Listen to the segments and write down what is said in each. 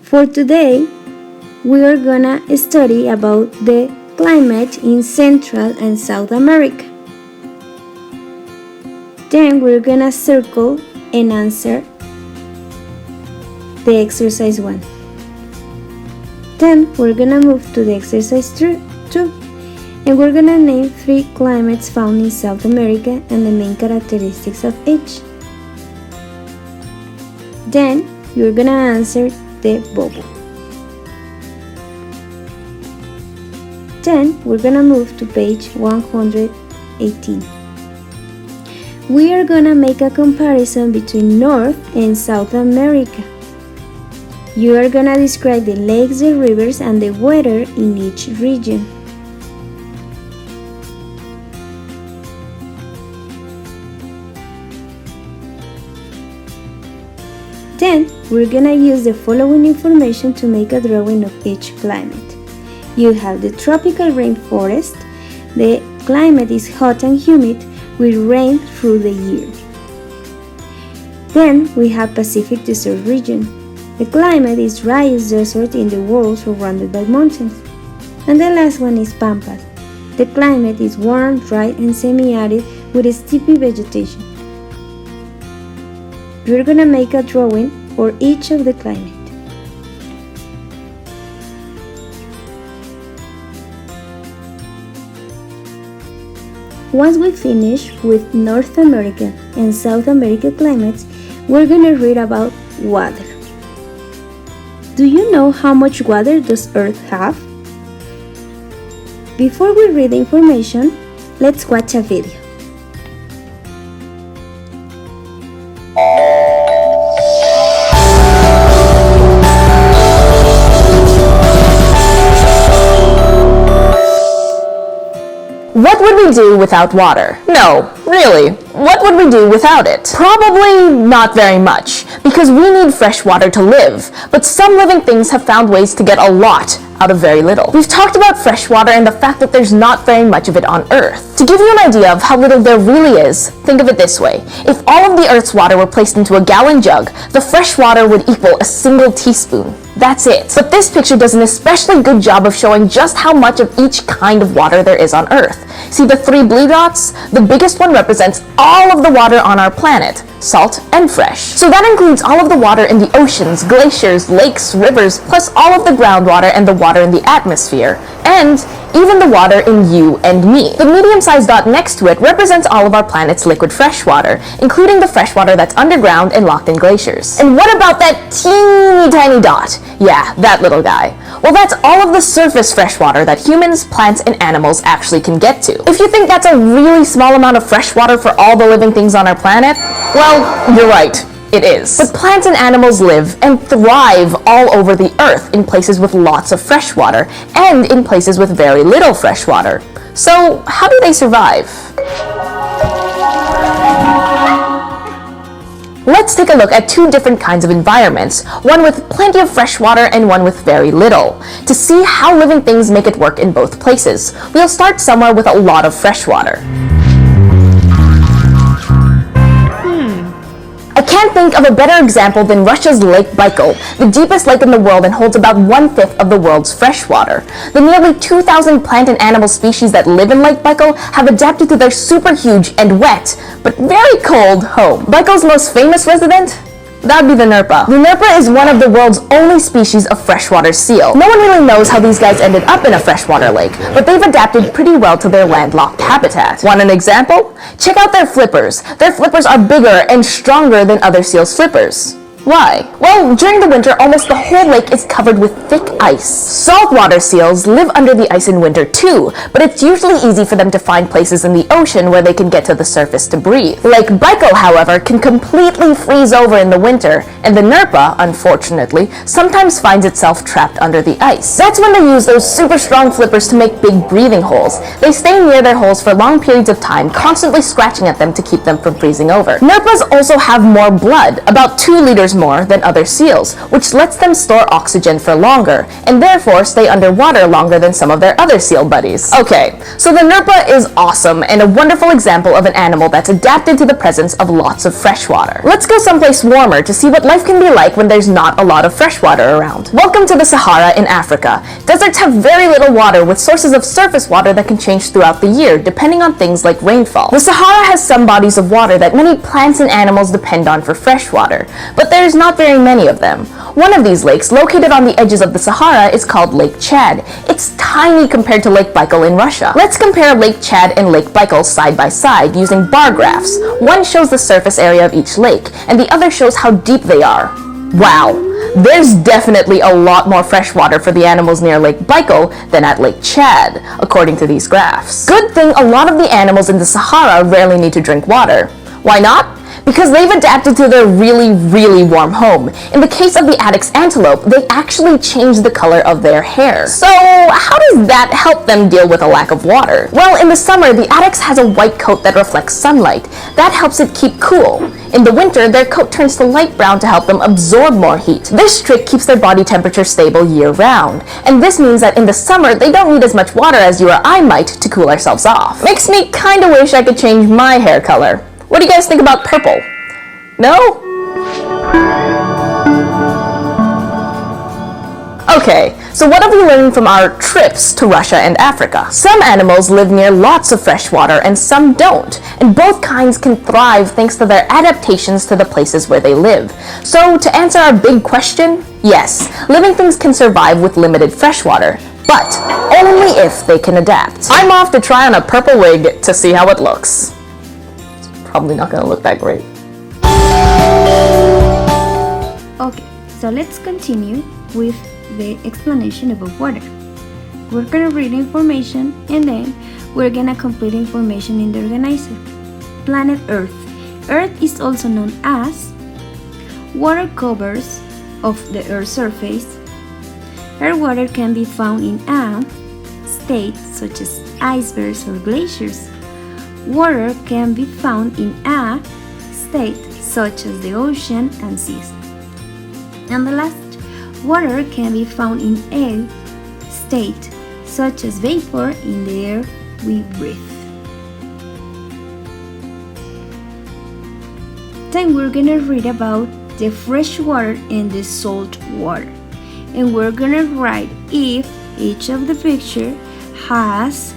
For today, we are gonna study about the climate in Central and South America. Then we're gonna circle and answer the exercise 1. Then we're gonna move to the exercise 2, and we're gonna name 3 climates found in South America and the main characteristics of each. Then you're gonna answer the bubble. Then we're gonna move to page 118. We are gonna make a comparison between North and South America. You are gonna describe the lakes, the rivers, and the weather in each region. Then, we're gonna use the following information to make a drawing of each climate. You have the tropical rainforest. The climate is hot and humid with rain through the year. Then, we have Pacific Desert region. The climate is driest desert in the world surrounded by mountains. And the last one is Pampas. The climate is warm, dry, and semi-arid with a steepy vegetation. We're gonna make a drawing for each of the climate. Once we finish with North America and South America climates, we're gonna read about water. Do you know how much water does Earth have? Before we read the information, let's watch a video. What would we do without water? No, really, what would we do without it? Probably not very much, because we need fresh water to live, but some living things have found ways to get a lot out of very little. We've talked about fresh water and the fact that there's not very much of it on Earth. To give you an idea of how little there really is, think of it this way. If all of the Earth's water were placed into a gallon jug, the fresh water would equal a single teaspoon. That's it. But this picture does an especially good job of showing just how much of each kind of water there is on Earth. See the 3 blue dots? The biggest one represents all of the water on our planet, salt and fresh. So that includes all of the water in the oceans, glaciers, lakes, rivers, plus all of the groundwater and the water in the atmosphere, and even the water in you and me. The medium-sized dot next to it represents all of our planet's liquid fresh water, including the fresh water that's underground and locked in glaciers. And what about that teeny tiny dot? Yeah, that little guy. Well, that's all of the surface fresh water that humans, plants, and animals actually can get to. If you think that's a really small amount of fresh water for all the living things on our planet, well, you're right. It is. But plants and animals live and thrive all over the Earth in places with lots of fresh water and in places with very little fresh water. So, how do they survive? Let's take a look at 2 different kinds of environments, one with plenty of fresh water and one with very little, to see how living things make it work in both places. We'll start somewhere with a lot of fresh water. I can't think of a better example than Russia's Lake Baikal, the deepest lake in the world and holds about 1/5 of the world's fresh water. The nearly 2,000 plant and animal species that live in Lake Baikal have adapted to their super huge and wet, but very cold home. Baikal's most famous resident? That'd be the Nerpa. The Nerpa is one of the world's only species of freshwater seal. No one really knows how these guys ended up in a freshwater lake, but they've adapted pretty well to their landlocked habitat. Want an example? Check out their flippers. Their flippers are bigger and stronger than other seals' flippers. Why? Well, during the winter, almost the whole lake is covered with thick ice. Saltwater seals live under the ice in winter too, but it's usually easy for them to find places in the ocean where they can get to the surface to breathe. Lake Baikal, however, can completely freeze over in the winter, and the Nerpa, unfortunately, sometimes finds itself trapped under the ice. That's when they use those super strong flippers to make big breathing holes. They stay near their holes for long periods of time, constantly scratching at them to keep them from freezing over. Nerpas also have more blood, about 2 liters more than other seals, which lets them store oxygen for longer, and therefore stay underwater longer than some of their other seal buddies. Okay, so the Nerpa is awesome and a wonderful example of an animal that's adapted to the presence of lots of fresh water. Let's go someplace warmer to see what life can be like when there's not a lot of fresh water around. Welcome to the Sahara in Africa. Deserts have very little water, with sources of surface water that can change throughout the year depending on things like rainfall. The Sahara has some bodies of water that many plants and animals depend on for fresh water, but there's not very many of them. One of these lakes, located on the edges of the Sahara, is called Lake Chad. It's tiny compared to Lake Baikal in Russia. Let's compare Lake Chad and Lake Baikal side by side using bar graphs. One shows the surface area of each lake, and the other shows how deep they are. Wow, there's definitely a lot more fresh water for the animals near Lake Baikal than at Lake Chad, according to these graphs. Good thing a lot of the animals in the Sahara rarely need to drink water. Why not? Because they've adapted to their really, really warm home. In the case of the Addax antelope, they actually change the color of their hair. So how does that help them deal with a lack of water? Well, in the summer, the Addax has a white coat that reflects sunlight. That helps it keep cool. In the winter, their coat turns to light brown to help them absorb more heat. This trick keeps their body temperature stable year-round. And this means that in the summer, they don't need as much water as you or I might to cool ourselves off. Makes me kinda wish I could change my hair color. What do you guys think about purple? No? Okay, so what have we learned from our trips to Russia and Africa? Some animals live near lots of fresh water and some don't, and both kinds can thrive thanks to their adaptations to the places where they live. So to answer our big question, yes, living things can survive with limited fresh water, but only if they can adapt. I'm off to try on a purple wig to see how it looks. Probably not gonna look that great. Okay, so let's continue with the explanation about water. We're gonna read information and then we're gonna complete information in the organizer. Planet Earth. Earth is also known as water covers of the Earth's surface. Air water can be found in a state such as icebergs or glaciers. Water can be found in a state such as the ocean and seas. And the last, water can be found in a state such as vapor in the air we breathe. Then we're gonna read about the fresh water and the salt water. And we're gonna write if each of the picture has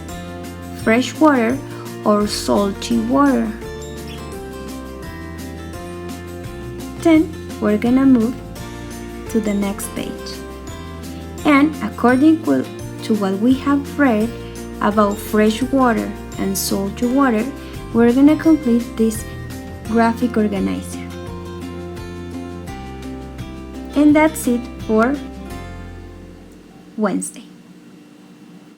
fresh water or salty water. Then we're gonna move to the next page. And according to what we have read about fresh water and salty water, we're gonna complete this graphic organizer. And that's it for Wednesday.